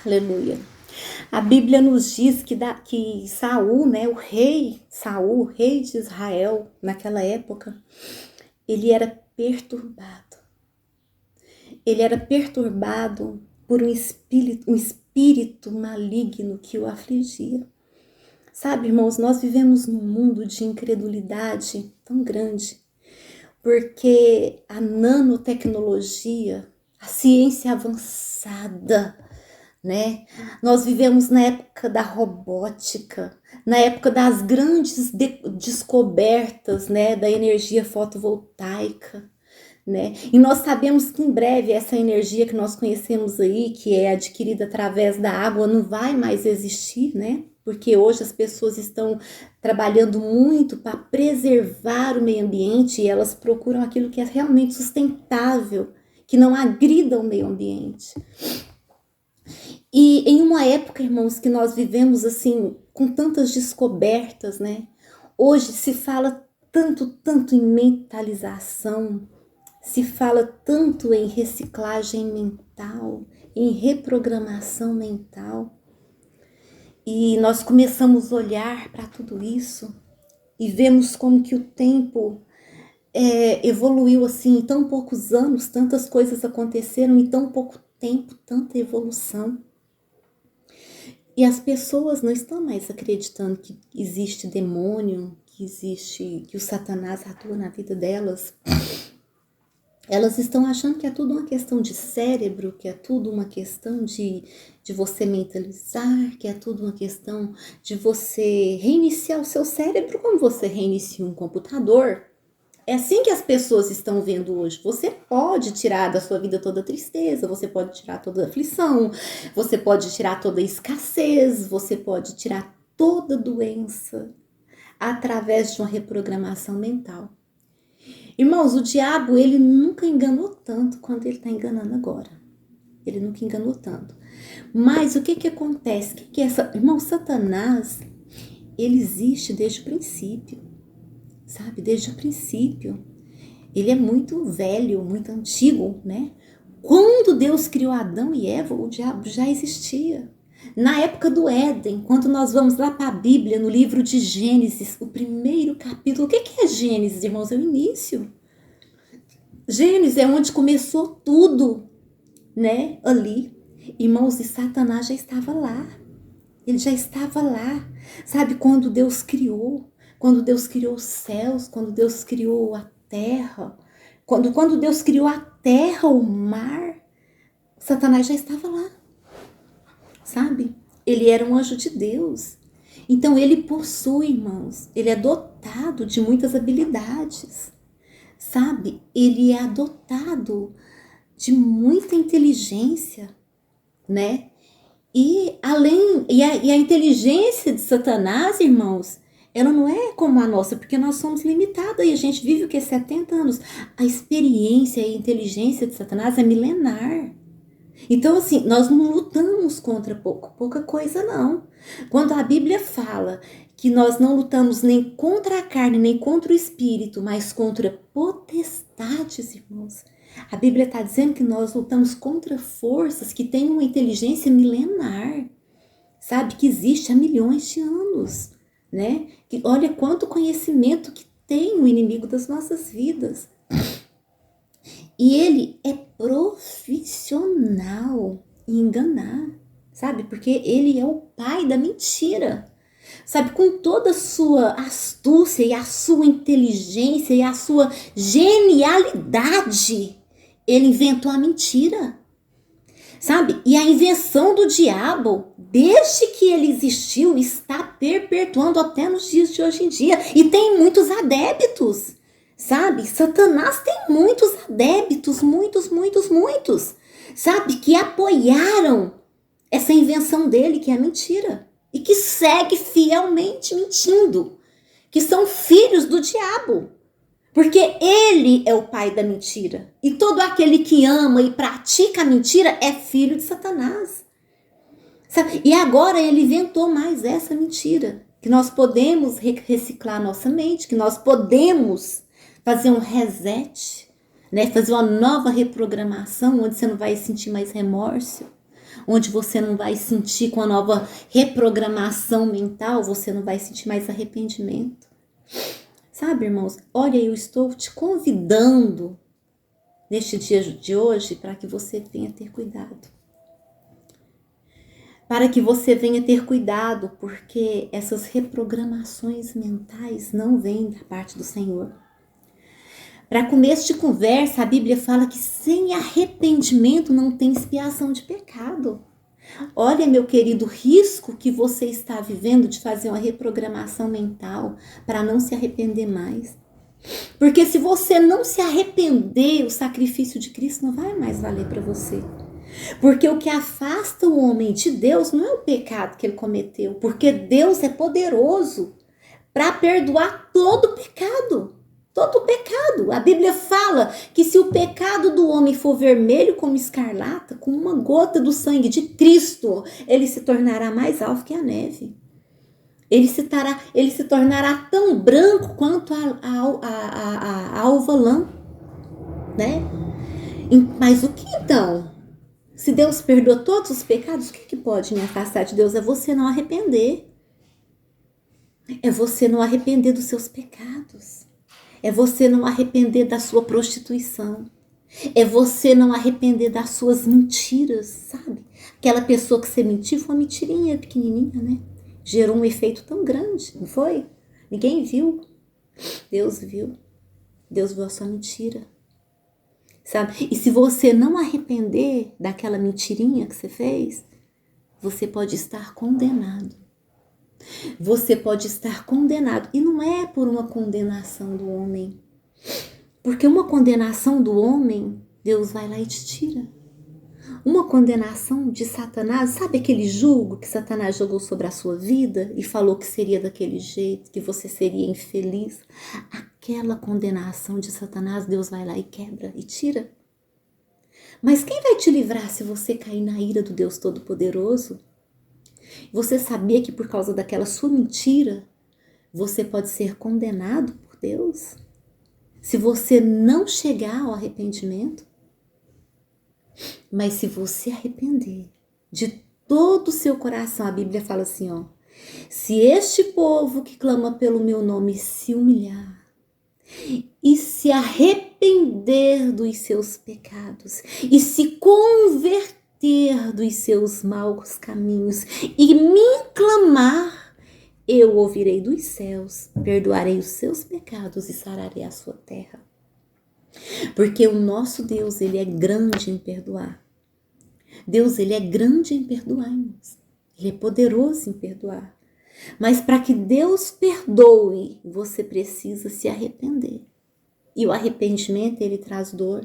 Aleluia. A Bíblia nos diz que Saul, né, o rei Saul, o rei de Israel, naquela época, ele era perturbado. Ele era perturbado por um espírito maligno que o afligia. Sabe, irmãos, nós vivemos num mundo de incredulidade tão grande, porque a nanotecnologia, a ciência avançada, né? Nós vivemos na época da robótica, na época das grandes descobertas, né, da energia fotovoltaica, né? E nós sabemos que em breve essa energia que nós conhecemos aí, que é adquirida através da água, não vai mais existir, né? Porque hoje as pessoas estão trabalhando muito para preservar o meio ambiente e elas procuram aquilo que é realmente sustentável, que não agrida o meio ambiente. E em uma época, irmãos, que nós vivemos assim, com tantas descobertas, né? Hoje se fala tanto em mentalização, se fala tanto em reciclagem mental, em reprogramação mental. E nós começamos a olhar para tudo isso e vemos como que o tempo evoluiu assim, em tão poucos anos, tantas coisas aconteceram em tão pouco tempo, tanta evolução. E as pessoas não estão mais acreditando que existe demônio, que o Satanás atua na vida delas. Elas estão achando que é tudo uma questão de cérebro, que é tudo uma questão de você mentalizar, que é tudo uma questão de você reiniciar o seu cérebro como você reinicia um computador. É assim que as pessoas estão vendo hoje. Você pode tirar da sua vida toda a tristeza, você pode tirar toda a aflição, você pode tirar toda a escassez, você pode tirar toda a doença através de uma reprogramação mental. Irmãos, o diabo, ele nunca enganou tanto quanto ele está enganando agora. Ele nunca enganou tanto. Mas o que acontece? Irmão, Satanás, ele existe desde o princípio. Sabe? Desde o princípio. Ele é muito velho, muito antigo, né? Quando Deus criou Adão e Eva, o diabo já existia. Na época do Éden, quando nós vamos lá para a Bíblia, no livro de Gênesis, o primeiro capítulo. O que é Gênesis, irmãos? É o início. Gênesis é onde começou tudo, né? Ali. Irmãos, e Satanás já estava lá. Ele já estava lá. Sabe quando Deus criou? Quando Deus criou os céus, quando Deus criou a terra, quando Deus criou a terra, o mar, Satanás já estava lá, sabe? Ele era um anjo de Deus. Então ele possui, irmãos, ele é dotado de muitas habilidades, sabe? Ele é dotado de muita inteligência, né? E a inteligência de Satanás, irmãos, ela não é como a nossa, porque nós somos limitados e a gente vive o que? 70 anos. A experiência e a inteligência de Satanás é milenar. Então, assim, nós não lutamos contra pouca coisa, não. Quando a Bíblia fala que nós não lutamos nem contra a carne, nem contra o espírito, mas contra potestades, irmãos. A Bíblia está dizendo que nós lutamos contra forças que têm uma inteligência milenar, sabe? Que existe há milhões de anos, né? Que olha quanto conhecimento que tem o inimigo das nossas vidas. E ele é profissional em enganar, sabe? Porque ele é o pai da mentira. Sabe, com toda a sua astúcia e a sua inteligência e a sua genialidade, ele inventou a mentira. Sabe? E a invenção do diabo, desde que ele existiu, está perpetuando até nos dias de hoje em dia. E tem muitos adeptos, sabe? Satanás tem muitos adeptos, muitos, sabe? Que apoiaram essa invenção dele, que é a mentira. E que segue fielmente mentindo. Que são filhos do diabo. Porque ele é o pai da mentira. E todo aquele que ama e pratica a mentira é filho de Satanás. Sabe? E agora ele inventou mais essa mentira. Que nós podemos reciclar nossa mente, que nós podemos fazer um reset, né? Fazer uma nova reprogramação, onde você não vai sentir mais remorso, onde você não vai sentir com a nova reprogramação mental, você não vai sentir mais arrependimento. Sabe, irmãos, olha, eu estou te convidando neste dia de hoje para que você venha ter cuidado. Para que você venha ter cuidado, porque essas reprogramações mentais não vêm da parte do Senhor. Para começo de conversa, a Bíblia fala que sem arrependimento não tem expiação de pecado. Olha, meu querido, o risco que você está vivendo de fazer uma reprogramação mental para não se arrepender mais. Porque se você não se arrepender, o sacrifício de Cristo não vai mais valer para você. Porque o que afasta o homem de Deus não é o pecado que ele cometeu, porque Deus é poderoso para perdoar todo pecado. Todo pecado. A Bíblia fala que se o pecado do homem for vermelho como escarlata, com uma gota do sangue de Cristo, ele se tornará mais alvo que a neve. Ele se tornará tão branco quanto a alva lã, né? Mas o que então? Se Deus perdoa todos os pecados, o que pode me afastar de Deus? É você não arrepender. É você não arrepender dos seus pecados. É você não arrepender da sua prostituição. É você não arrepender das suas mentiras, sabe? Aquela pessoa que você mentiu foi uma mentirinha pequenininha, né? Gerou um efeito tão grande, não foi? Ninguém viu. Deus viu. Deus viu a sua mentira. Sabe? E se você não arrepender daquela mentirinha que você fez, você pode estar condenado. Você pode estar condenado. E não é por uma condenação do homem. Porque uma condenação do homem, Deus vai lá e te tira. Uma condenação de Satanás, sabe aquele jugo que Satanás jogou sobre a sua vida e falou que seria daquele jeito, que você seria infeliz? Aquela condenação de Satanás, Deus vai lá e quebra e tira. Mas quem vai te livrar se você cair na ira do Deus Todo-Poderoso? Você sabia que por causa daquela sua mentira, você pode ser condenado por Deus? Se você não chegar ao arrependimento? Mas se você arrepender de todo o seu coração, a Bíblia fala assim, ó. Se este povo que clama pelo meu nome se humilhar e se arrepender dos seus pecados e se converter dos seus maus caminhos e me clamar, eu ouvirei dos céus, perdoarei os seus pecados e sararei a sua terra. Porque o nosso Deus, ele é grande em perdoar. Deus, ele é grande em perdoar, irmãos. Ele é poderoso em perdoar. Mas para que Deus perdoe, você precisa se arrepender. E o arrependimento, ele traz dor.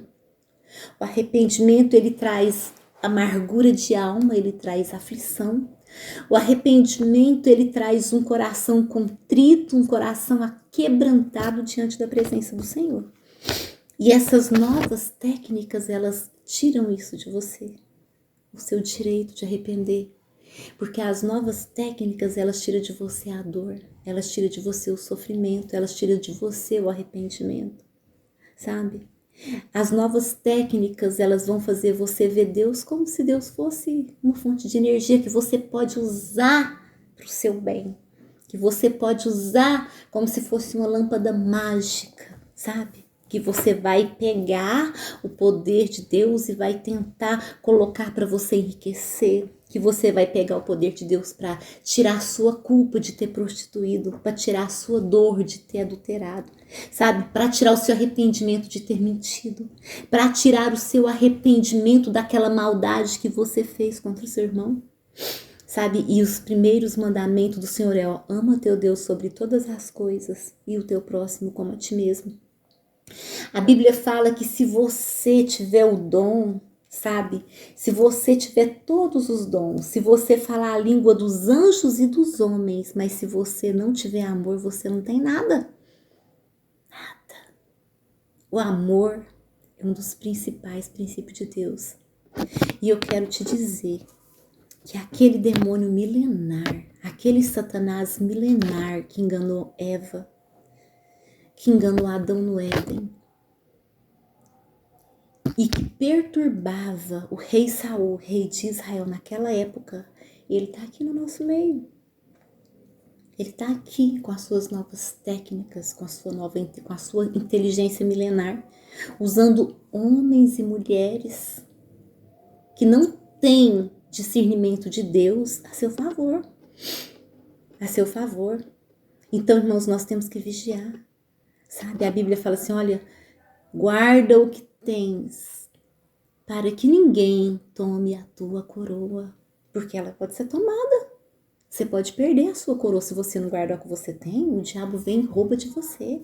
O arrependimento, ele traz amargura de alma, ele traz aflição. O arrependimento, ele traz um coração contrito, um coração aquebrantado diante da presença do Senhor. E essas novas técnicas, elas tiram isso de você, o seu direito de arrepender. Porque as novas técnicas, elas tiram de você a dor, elas tiram de você o sofrimento, elas tiram de você o arrependimento, sabe? As novas técnicas, elas vão fazer você ver Deus como se Deus fosse uma fonte de energia que você pode usar para o seu bem, que você pode usar como se fosse uma lâmpada mágica, sabe? Que você vai pegar o poder de Deus e vai tentar colocar para você enriquecer. Que você vai pegar o poder de Deus para tirar a sua culpa de ter prostituído, para tirar a sua dor de ter adulterado, sabe? Para tirar o seu arrependimento de ter mentido, para tirar o seu arrependimento daquela maldade que você fez contra o seu irmão, sabe? E os primeiros mandamentos do Senhor é, ó, ama teu Deus sobre todas as coisas e o teu próximo como a ti mesmo. A Bíblia fala que se você tiver o dom, sabe? Se você tiver todos os dons, se você falar a língua dos anjos e dos homens, mas se você não tiver amor, você não tem nada. Nada. O amor é um dos principais princípios de Deus. E eu quero te dizer que aquele demônio milenar, aquele Satanás milenar que enganou Eva, que enganou Adão no Éden, e que perturbava o rei Saul, rei de Israel naquela época, ele está aqui no nosso meio. Ele está aqui com as suas novas técnicas, com a sua inteligência milenar, usando homens e mulheres que não têm discernimento de Deus a seu favor. A seu favor. Então, irmãos, nós temos que vigiar. Sabe, a Bíblia fala assim, olha, guarda o que tens, para que ninguém tome a tua coroa, porque ela pode ser tomada. Você pode perder a sua coroa se você não guardar o que você tem, o diabo vem e rouba de você.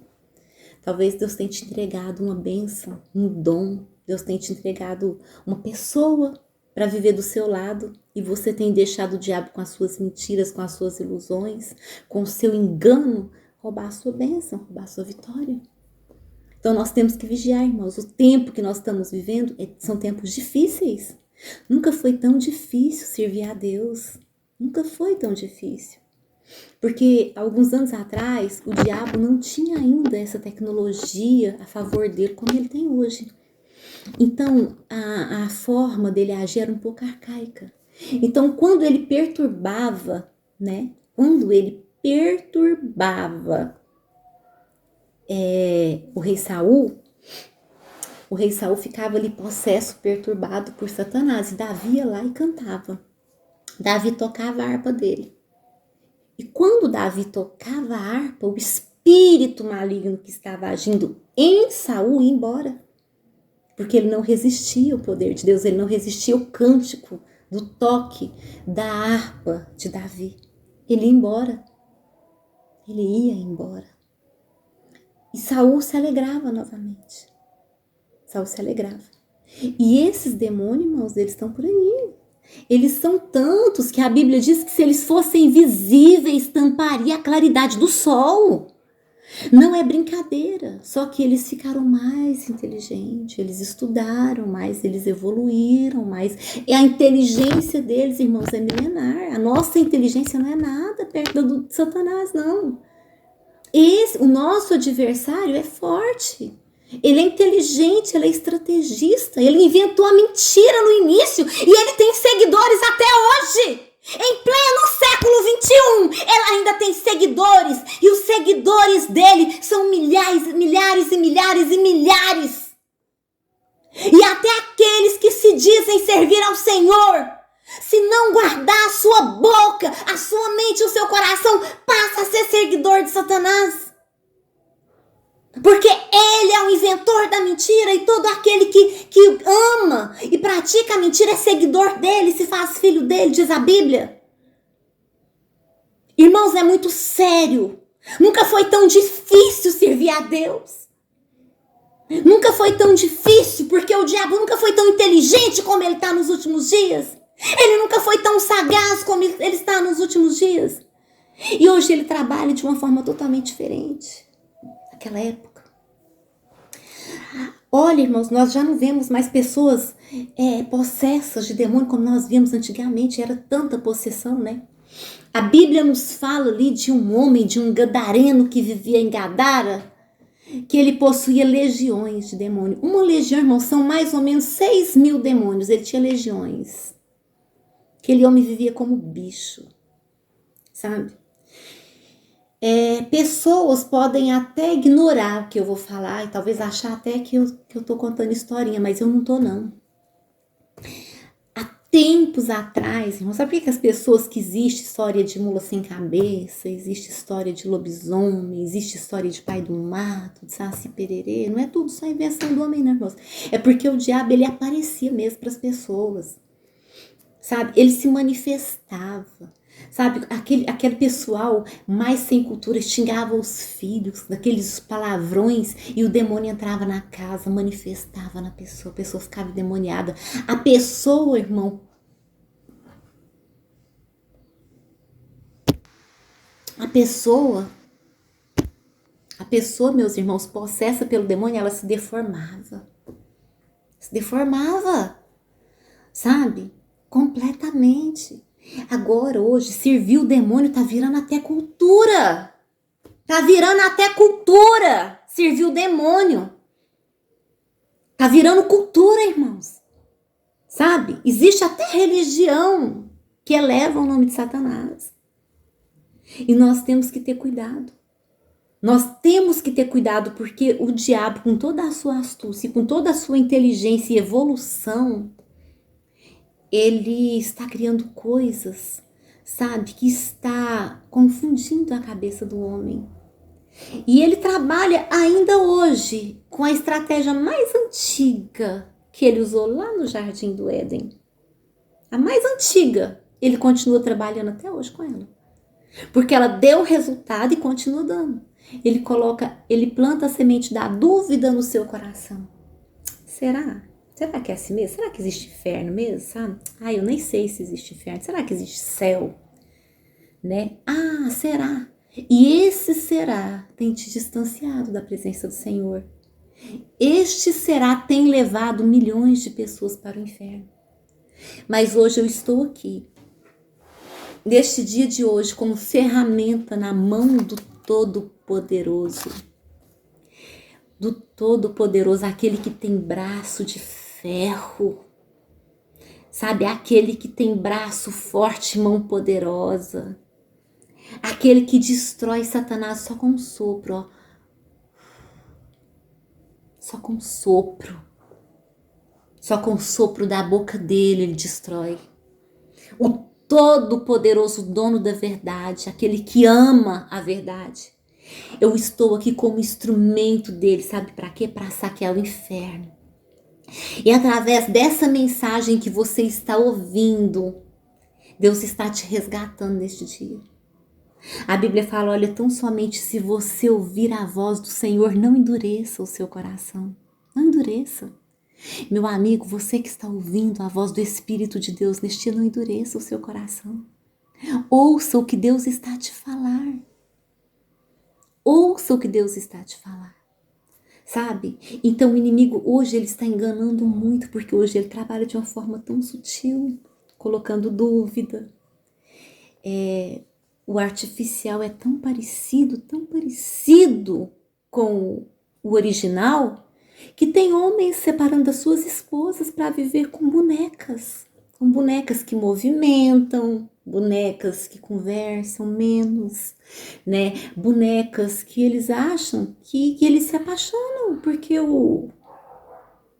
Talvez Deus tenha te entregado uma bênção, um dom, Deus tenha te entregado uma pessoa para viver do seu lado e você tem deixado o diabo com as suas mentiras, com as suas ilusões, com o seu engano, roubar a sua bênção, roubar a sua vitória. Então nós temos que vigiar, irmãos. O tempo que nós estamos vivendo são tempos difíceis. Nunca foi tão difícil servir a Deus. Nunca foi tão difícil. Porque alguns anos atrás, o diabo não tinha ainda essa tecnologia a favor dele como ele tem hoje. Então, a forma dele agir era um pouco arcaica. Então, quando ele perturbava, né? Quando ele perturbava o rei Saul ficava ali possesso, perturbado por Satanás. E Davi ia lá e cantava. Davi tocava a harpa dele. E quando Davi tocava a harpa, o espírito maligno que estava agindo em Saul ia embora. Porque ele não resistia ao poder de Deus, ele não resistia ao cântico do toque da harpa de Davi. Ele ia embora. Ele ia embora. E Saul se alegrava novamente. Saul se alegrava. E esses demônios, irmãos, eles estão por aí. Eles são tantos que a Bíblia diz que se eles fossem visíveis, tamparia a claridade do sol. Não é brincadeira, só que eles ficaram mais inteligentes, eles estudaram mais, eles evoluíram mais. E a inteligência deles, irmãos, é milenar. A nossa inteligência não é nada perto do Satanás, não. O nosso adversário é forte. Ele é inteligente, ele é estrategista. Ele inventou a mentira no início e ele tem seguidores até hoje. Em pleno século XXI, ela ainda tem seguidores. E os seguidores dele são milhares, milhares e milhares e milhares. E até aqueles que se dizem servir ao Senhor, se não guardar a sua boca, a sua mente, o seu coração, passa a ser seguidor de Satanás. Porque ele é o inventor da mentira e todo aquele que ama e pratica a mentira é seguidor dele, se faz filho dele, diz a Bíblia. Irmãos, é muito sério. Nunca foi tão difícil servir a Deus. Nunca foi tão difícil, porque o diabo nunca foi tão inteligente como ele está nos últimos dias. Ele nunca foi tão sagaz como ele está nos últimos dias. E hoje ele trabalha de uma forma totalmente diferente. Naquela época. Olha, irmãos, nós já não vemos mais pessoas possessas de demônio como nós víamos antigamente. Era tanta possessão, né? A Bíblia nos fala ali de um homem, de um gadareno que vivia em Gadara, que ele possuía legiões de demônio. Uma legião, irmãos, são mais ou menos 6.000 demônios. Ele tinha legiões. Aquele homem vivia como bicho, sabe? Pessoas podem até ignorar o que eu vou falar e talvez achar até que eu tô contando historinha, mas eu não tô, não. Há tempos atrás, irmão, sabe por que as pessoas que existe história de mula sem cabeça, existe história de lobisomem, existe história de pai do mato, de saci pererê, não é tudo só invenção do homem, não, irmãos. É porque o diabo, ele aparecia mesmo para as pessoas, sabe? Ele se manifestava. Sabe, aquele pessoal mais sem cultura xingava os filhos, daqueles palavrões, e o demônio entrava na casa, manifestava na pessoa, a pessoa ficava endemoniada. A pessoa, irmão, a pessoa, meus irmãos, possessa pelo demônio, ela se deformava, sabe, completamente. Agora, hoje, servir o demônio tá virando até cultura. Servir o demônio. Tá virando cultura, irmãos. Sabe? Existe até religião que eleva o nome de Satanás. E nós temos que ter cuidado. Nós temos que ter cuidado porque o diabo, com toda a sua astúcia, com toda a sua inteligência e evolução, ele está criando coisas, sabe, que está confundindo a cabeça do homem. E ele trabalha ainda hoje com a estratégia mais antiga que ele usou lá no Jardim do Éden. A mais antiga, ele continua trabalhando até hoje com ela. Porque ela deu resultado e continua dando. Ele planta a semente da dúvida no seu coração. Será? Será que é assim mesmo? Será que existe inferno mesmo, sabe? Eu nem sei se existe inferno. Será que existe céu? Né? Será? E esse será tem te distanciado da presença do Senhor. Este será tem levado milhões de pessoas para o inferno. Mas hoje eu estou aqui, neste dia de hoje, como ferramenta na mão do Todo-Poderoso. Do Todo-Poderoso, aquele que tem braço de ferro. Sabe, aquele que tem braço forte, mão poderosa. Aquele que destrói Satanás só com um sopro, ó. Só com um sopro. Só com o sopro da boca dele ele destrói. O Todo-Poderoso, dono da verdade, aquele que ama a verdade. Eu estou aqui como instrumento dele, sabe para quê? Para saquear o inferno. E através dessa mensagem que você está ouvindo, Deus está te resgatando neste dia. A Bíblia fala, olha, tão somente se você ouvir a voz do Senhor, não endureça o seu coração. Não endureça. Meu amigo, você que está ouvindo a voz do Espírito de Deus neste dia, não endureça o seu coração. Ouça o que Deus está a te falar. Ouça o que Deus está a te falar. Sabe? Então o inimigo hoje ele está enganando muito, porque hoje ele trabalha de uma forma tão sutil, colocando dúvida. O artificial é tão parecido com o original, que tem homens separando as suas esposas para viver com bonecas que movimentam, bonecas que conversam menos, né? Bonecas que eles acham que eles se apaixonam, porque o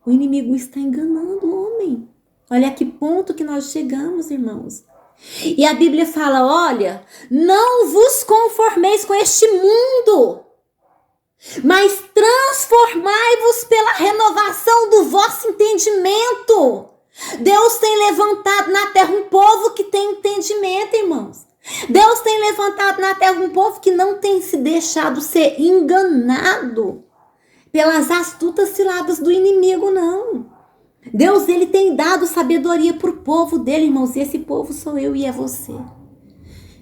inimigo está enganando o homem. Olha a que ponto que nós chegamos, irmãos. E a Bíblia fala, olha, não vos conformeis com este mundo, mas transformai-vos pela renovação do vosso entendimento. Deus tem levantado na terra um povo que tem entendimento, irmãos. Deus tem levantado na terra um povo que não tem se deixado ser enganado pelas astutas ciladas do inimigo, não. Deus, ele tem dado sabedoria para o povo dele, irmãos, e esse povo sou eu e é você.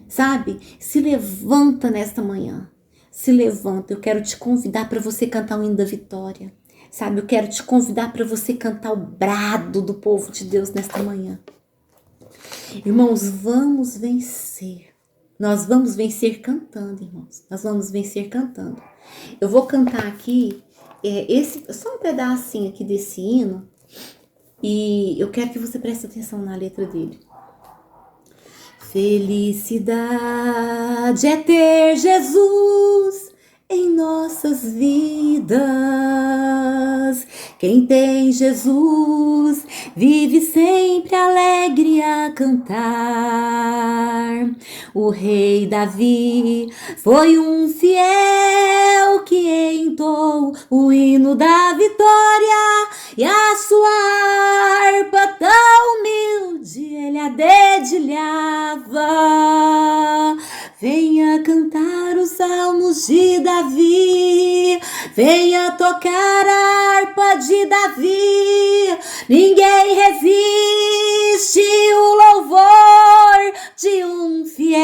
Sabe? Se levanta nesta manhã. Se levanta, eu quero te convidar para você cantar o hino da vitória. Sabe, eu quero te convidar para você cantar o brado do povo de Deus nesta manhã. Irmãos, vamos vencer. Nós vamos vencer cantando, irmãos. Nós vamos vencer cantando. Eu vou cantar aqui, só um pedacinho aqui desse hino. E eu quero que você preste atenção na letra dele. Felicidade é ter Jesus em nossas vidas. Quem tem Jesus vive sempre alegre a cantar. O rei Davi foi um fiel que entoou o hino da vitória, e a sua harpa tão humilde ele a dedilhava. Venha cantar os salmos de Davi, venha tocar a harpa de Davi. Ninguém resiste o louvor de um fiel.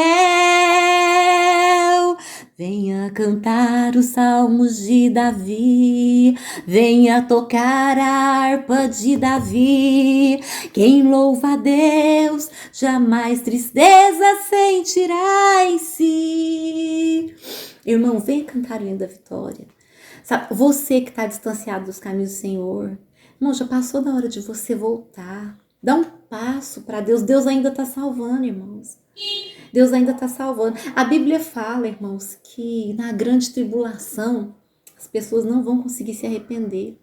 Venha cantar os salmos de Davi, venha tocar a harpa de Davi. Quem louva a Deus jamais tristeza sentirá em si. Irmão, venha cantar o hino da vitória. Sabe, você que está distanciado dos caminhos do Senhor, Irmão, já passou da hora de você voltar. Dá um passo para Deus. Deus ainda está salvando, irmãos. Deus ainda está salvando. A Bíblia fala, irmãos, que na grande tribulação as pessoas não vão conseguir se arrepender.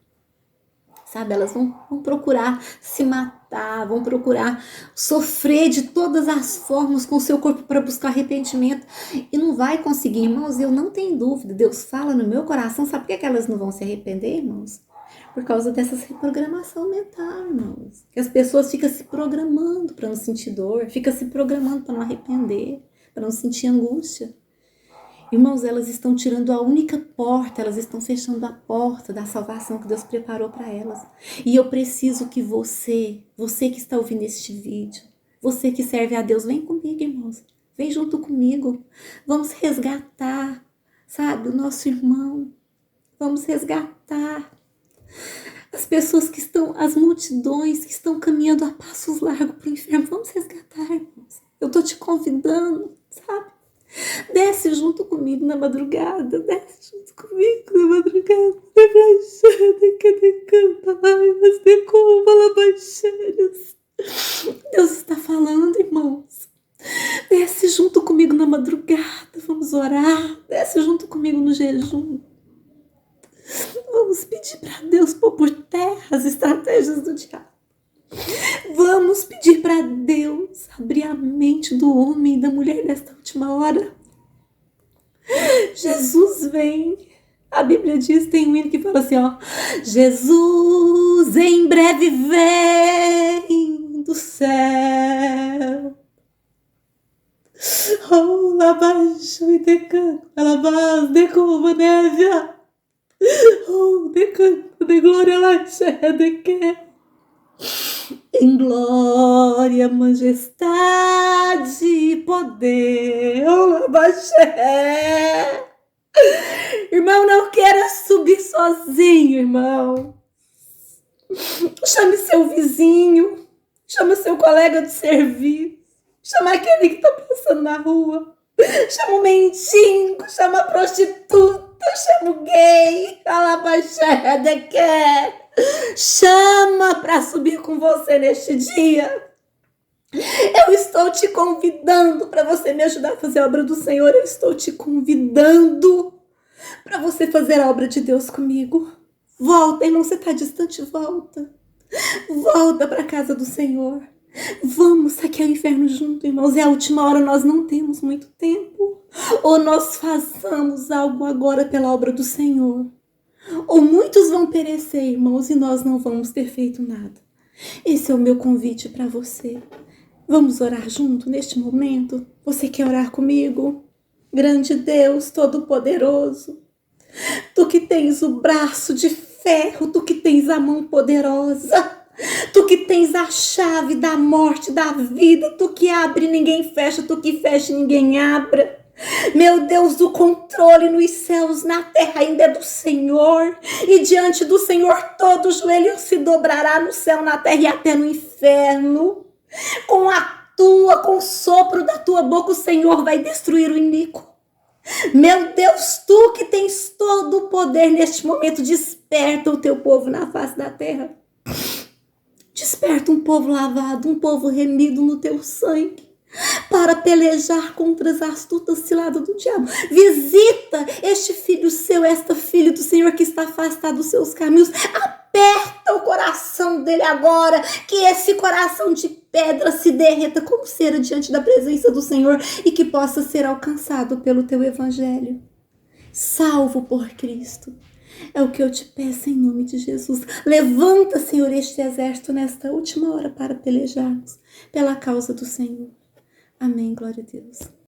Sabe, elas vão procurar se matar, vão procurar sofrer de todas as formas com o seu corpo para buscar arrependimento. E não vai conseguir, irmãos, eu não tenho dúvida. Deus fala no meu coração, sabe por que elas não vão se arrepender, irmãos? Por causa dessa reprogramação mental, irmãos. Que as pessoas ficam se programando para não sentir dor, ficam se programando para não arrepender, para não sentir angústia. Irmãos, elas estão tirando a única porta, elas estão fechando a porta da salvação que Deus preparou para elas. E eu preciso que você que está ouvindo este vídeo, você que serve a Deus, vem comigo, irmãos. Vem junto comigo. Vamos resgatar, sabe, o nosso irmão. Vamos resgatar as pessoas que estão, as multidões que estão caminhando a passos largos para o inferno. Vamos resgatar, irmãos. Eu estou te convidando, sabe? Desce junto comigo na madrugada. Desce junto comigo na madrugada. Deus está falando, irmãos. Desce junto comigo na madrugada. Vamos orar. Desce junto comigo no jejum. Vamos pedir para Deus pôr por terra as estratégias do diabo. Vamos pedir para Deus abrir a mente do homem e da mulher nesta última hora. Jesus vem. A Bíblia diz, tem um hino que fala assim, ó. Jesus em breve vem do céu. Oh, lá baixo e decanta, lá baixo, de como neve. Oh, decanta de glória lá, cheia de que. Em glória, majestade e poder. Oh, Abaxé. Irmão, não queira subir sozinho, irmão. Chame seu vizinho. Chame seu colega de serviço. Chama aquele que está passando na rua. Chama o mendigo. Chama a prostituta. Chama o gay. Alabaxé de que. Chama para subir com você neste dia. Eu estou te convidando para você me ajudar a fazer a obra do Senhor. Eu estou te convidando para você fazer a obra de Deus comigo. Volta, irmão, você está distante, volta. Volta para a casa do Senhor. Vamos saquear o inferno junto, irmãos. É a última hora, nós não temos muito tempo. Ou nós façamos algo agora pela obra do Senhor. Ou muitos vão perecer, irmãos, e nós não vamos ter feito nada. Esse é o meu convite para você. Vamos orar junto neste momento? Você quer orar comigo? Grande Deus, Todo-Poderoso, Tu que tens o braço de ferro, Tu que tens a mão poderosa, Tu que tens a chave da morte, da vida, Tu que abre e ninguém fecha, Tu que fecha e ninguém abre. Meu Deus, o controle nos céus, na terra ainda é do Senhor. E diante do Senhor todo joelho se dobrará no céu, na terra e até no inferno. Com o sopro da tua boca o Senhor vai destruir o iníquo. Meu Deus, Tu que tens todo o poder neste momento, desperta o teu povo na face da terra. Desperta um povo lavado, um povo remido no teu sangue, para pelejar contra as astutas ciladas do diabo. Visita este filho seu, esta filha do Senhor que está afastada dos seus caminhos. Aperta o coração dele agora, que esse coração de pedra se derreta como cera diante da presença do Senhor e que possa ser alcançado pelo teu evangelho. Salvo por Cristo. É o que eu te peço em nome de Jesus. Levanta, Senhor, este exército nesta última hora para pelejarmos pela causa do Senhor. Amém, glória a Deus.